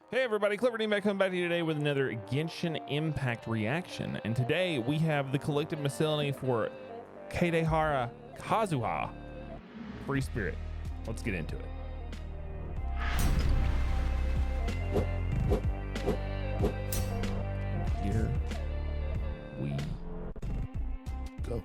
Hey everybody, CleverDingbat coming back to you today with another Genshin Impact reaction. And today we have the Collected Miscellany for Kaedehara Kazuha. Free Spirit. Let's get into it. Here we go.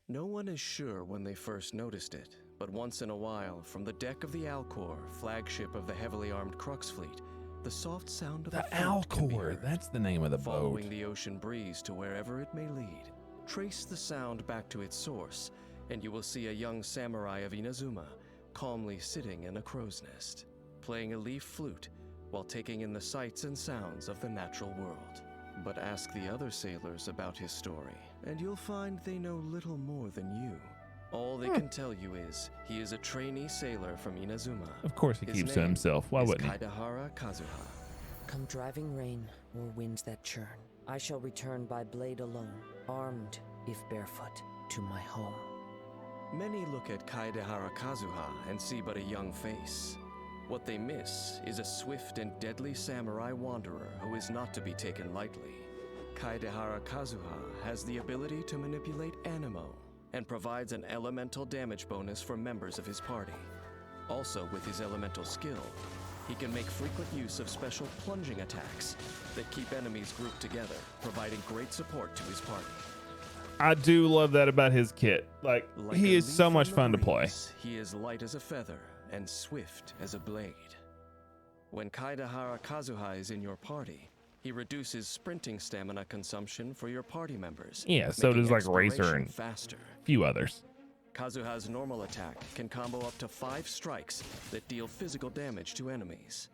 No one is sure when they first noticed it, but once in a while, from the deck of the Alcor, flagship of the heavily armed Crux fleet, the soft sound of The a flute can be Alcor, heard. that's the name of the boat. Following the ocean breeze to wherever it may lead, trace the sound back to its source, and you will see a young samurai of Inazuma calmly sitting in a crow's nest, playing a leaf flute while taking in the sights and sounds of the natural world. But ask the other sailors about his story, and you'll find they know little more than you. All they can tell you is he is a trainee sailor from Inazuma. Of course he His keeps to name himself. Why is wouldn't he? Kaedehara Kazuha. Come driving rain or winds that churn, I shall return by blade alone, armed, if barefoot, to my home. Many look at Kaedehara Kazuha and see but a young face. What they miss is a swift and deadly samurai wanderer who is not to be taken lightly. Kaedehara Kazuha has the ability to manipulate anemo and provides an elemental damage bonus for members of his party. Also, with his elemental skill, he can make frequent use of special plunging attacks that keep enemies grouped together, providing great support to his party. I do love that about his kit. Like he a is so leaf much in the fun to play. breeze, He is light as a feather and swift as a blade. When Kaedehara Kazuha is in your party, he reduces sprinting stamina consumption for your party members. Yeah, so making does like Racer exploration and faster. a few others. Kazuha's normal attack can combo up to 5 strikes that deal physical damage to enemies.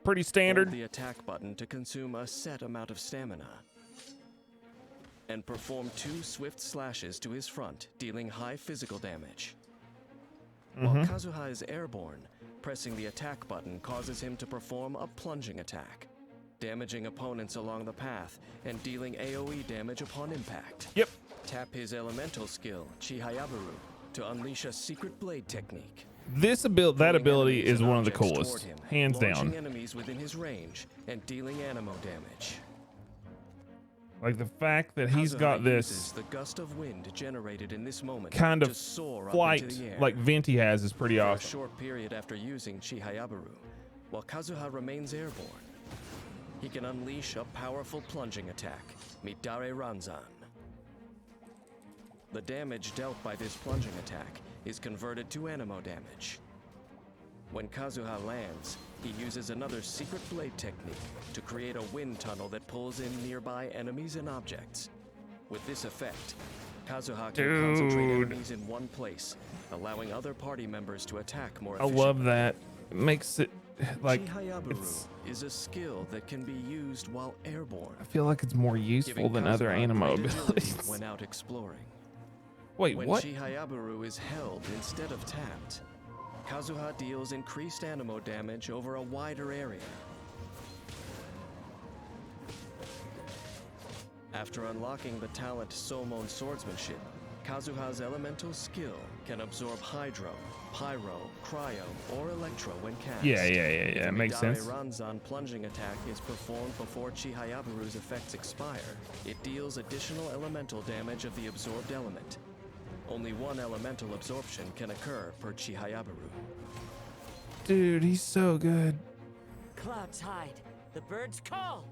Pretty standard. Hold the attack button to consume a set amount of stamina, and perform 2 swift slashes to his front, dealing high physical damage. While Kazuha is airborne, pressing the attack button causes him to perform a plunging attack, damaging opponents along the path and dealing AoE damage upon impact. Yep. Tap his elemental skill, Chihayabaru, to unleash a secret blade technique. That Pulling ability enemies is and one of the objects coolest, toward him, hands launching down. enemies within his range and dealing anemo damage. Like the fact that he's got Kazuha uses this the gust of wind generated in this moment kind to of soar up flight into the air. like Venti has is pretty For a awesome. short period after using Chihayabaru, while Kazuha remains airborne, he can unleash a powerful plunging attack, Midare Ranzan. The damage dealt by this plunging attack is converted to anemo damage. When Kazuha lands, he uses another secret blade technique to create a wind tunnel that pulls in nearby enemies and objects. With this effect, Kazuha can concentrate enemies in one place, allowing other party members to attack more I efficiently. love that. It makes it like Chihayabaru is a skill that can be used while airborne, I feel like it's more useful giving than other Kazuha anemo great agility abilities. when out exploring. Wait, When what? Chihayabaru is held instead of tapped, Kazuha deals increased anemo damage over a wider area. After unlocking the talent Somon Swordsmanship, Kazuha's elemental skill can absorb Hydro, Pyro, Cryo, or Electro when cast. Yeah. If It makes Midare sense. Ranzan plunging attack is performed before Chihayabaru's effects expire, it deals additional elemental damage of the absorbed element. Only one elemental absorption can occur per Chihayabaru. Dude, he's so good. Clouds hide, the birds call.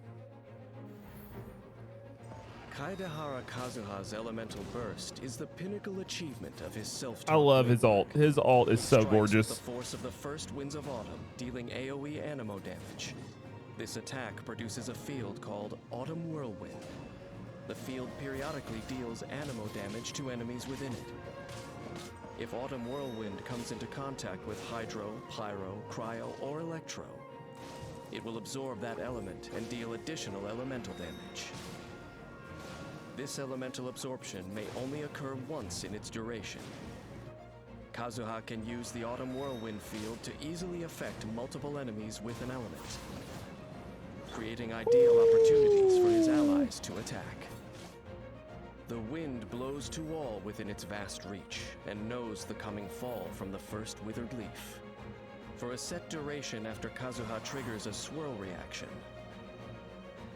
Kaedehara Kazuha's elemental burst is the pinnacle achievement of his self. I love his ult. His ult is so Strikes with gorgeous. the force of the first winds of autumn, dealing AoE anemo damage. This attack produces a field called Autumn Whirlwind. The field periodically deals anemo damage to enemies within it. If Autumn Whirlwind comes into contact with Hydro, Pyro, Cryo, or Electro, it will absorb that element and deal additional elemental damage. This elemental absorption may only occur once in its duration. Kazuha can use the Autumn Whirlwind field to easily affect multiple enemies with an element, creating ideal opportunities for his allies to attack. The wind blows to all within its vast reach and knows the coming fall from the first withered leaf. for a set duration after Kazuha triggers a swirl reaction.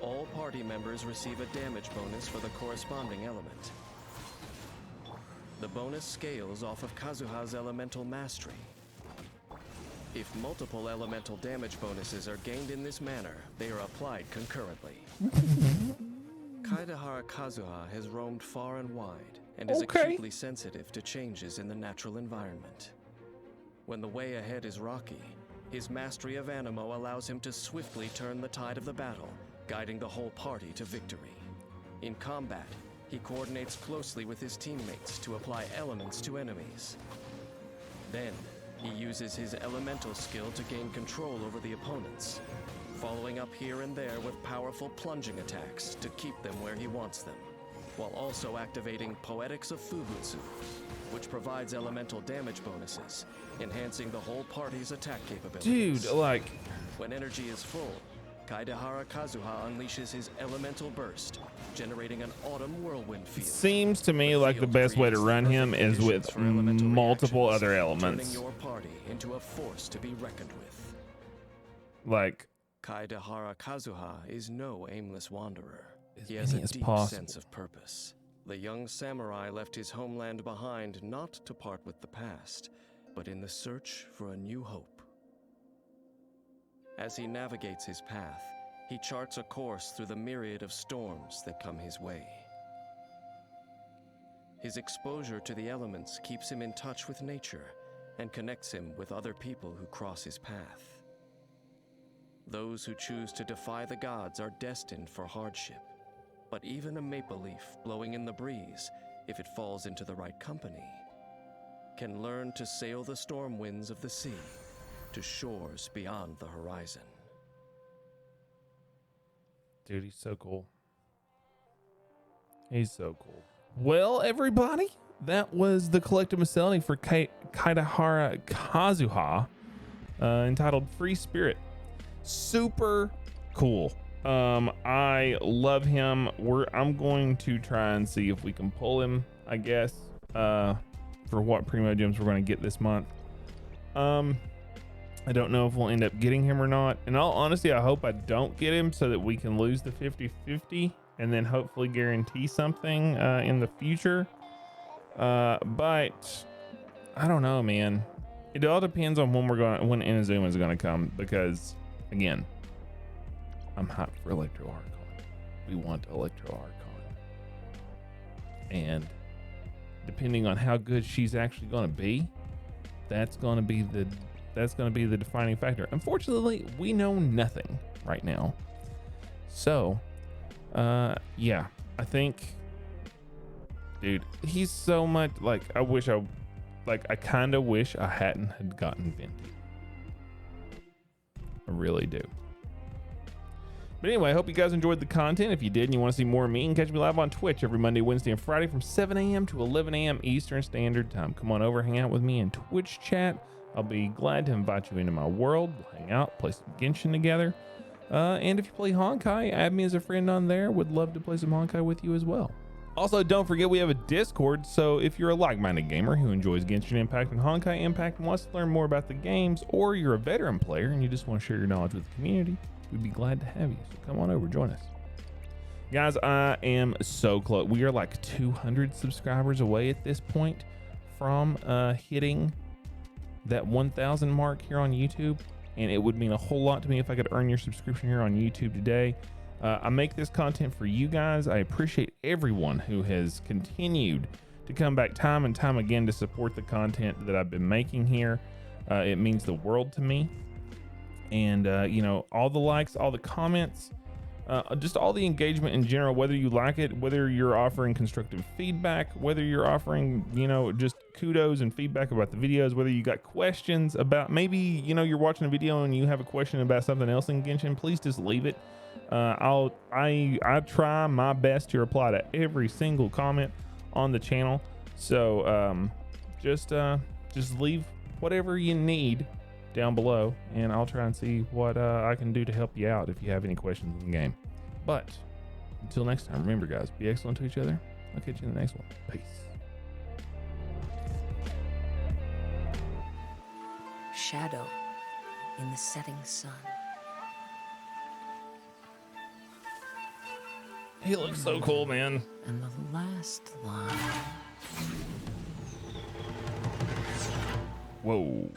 All party members receive a damage bonus for the corresponding element. The bonus scales off of Kazuha's elemental mastery. If multiple elemental damage bonuses are gained in this manner, they are applied concurrently. Kaedehara Kazuha has roamed far and wide and is acutely sensitive to changes in the natural environment. When the way ahead is rocky, his mastery of anemo allows him to swiftly turn the tide of the battle, guiding the whole party to victory. In combat, he coordinates closely with his teammates to apply elements to enemies. Then, he uses his elemental skill to gain control over the opponents, following up here and there with powerful plunging attacks to keep them where he wants them, while also activating Poetics of Fubutsu, which provides elemental damage bonuses, enhancing the whole party's attack capabilities. Dude, like... When energy is full, Kaedehara Kazuha unleashes his elemental burst, generating an autumn whirlwind field. Seems to me like the best way to run him is with multiple other elements. Turning your party into a force to be reckoned with. Like... Kaedehara Kazuha is no aimless wanderer. He has a deep sense of purpose. The young samurai left his homeland behind not to part with the past, but in the search for a new hope. As he navigates his path, he charts a course through the myriad of storms that come his way. His exposure to the elements keeps him in touch with nature and connects him with other people who cross his path. Those who choose to defy the gods are destined for hardship. But even a maple leaf blowing in the breeze, if it falls into the right company, can learn to sail the storm winds of the sea to shores beyond the horizon. Dude, he's so cool. He's so cool. Well, everybody, that was the Collected Miscellany for Kaedehara Kazuha, entitled Free Spirit. Super cool. I love him. I'm going to try and see if we can pull him, I guess, for what Primo Gems we're going to get this month. I don't know if we'll end up getting him or not. In all honesty, I hope I don't get him so that we can lose the 50-50 and then hopefully guarantee something in the future. But I don't know, man. It all depends on when Inazuma is going to come, because again, I'm hyped for Electro Archon. We want Electro Archon. And depending on how good she's actually going to be, that's going to be the defining factor. Unfortunately, we know nothing right now. So, yeah, I think, dude, he's so much like, I kind of wish I hadn't had gotten Venti. I really do. But anyway, I hope you guys enjoyed the content. If you did and you want to see more of me, you can catch me live on Twitch every Monday, Wednesday, and Friday from 7 a.m. to 11 a.m. Eastern Standard Time. Come on over, hang out with me in Twitch chat. I'll be glad to invite you into my world. We'll hang out, play some Genshin together. And if you play Honkai, add me as a friend on there. Would love to play some Honkai with you as well. Also, don't forget we have a Discord, so if you're a like-minded gamer who enjoys Genshin Impact and Honkai Impact and wants to learn more about the games, or you're a veteran player and you just want to share your knowledge with the community, we'd be glad to have you. So come on over, join us. Guys, I am so close. We are like 200 subscribers away at this point from hitting that 1,000 mark here on YouTube, and it would mean a whole lot to me if I could earn your subscription here on YouTube today. I make this content for you guys. I appreciate everyone who has continued to come back time and time again to support the content that I've been making here. It means the world to me. And, you know, all the likes, all the comments, just all the engagement in general, whether you like it, whether you're offering constructive feedback, whether you're offering, you know, just kudos and feedback about the videos, whether you got questions about, maybe, you know, you're watching a video and you have a question about something else in Genshin, please just leave it. I try my best to reply to every single comment on the channel. So, just leave whatever you need down below, and I'll try and see what I can do to help you out if you have any questions in the game. But until next time, remember guys, be excellent to each other. I'll catch you in the next one. Peace. Shadow, in the setting sun. He looks so cool, man. And the last line. Whoa.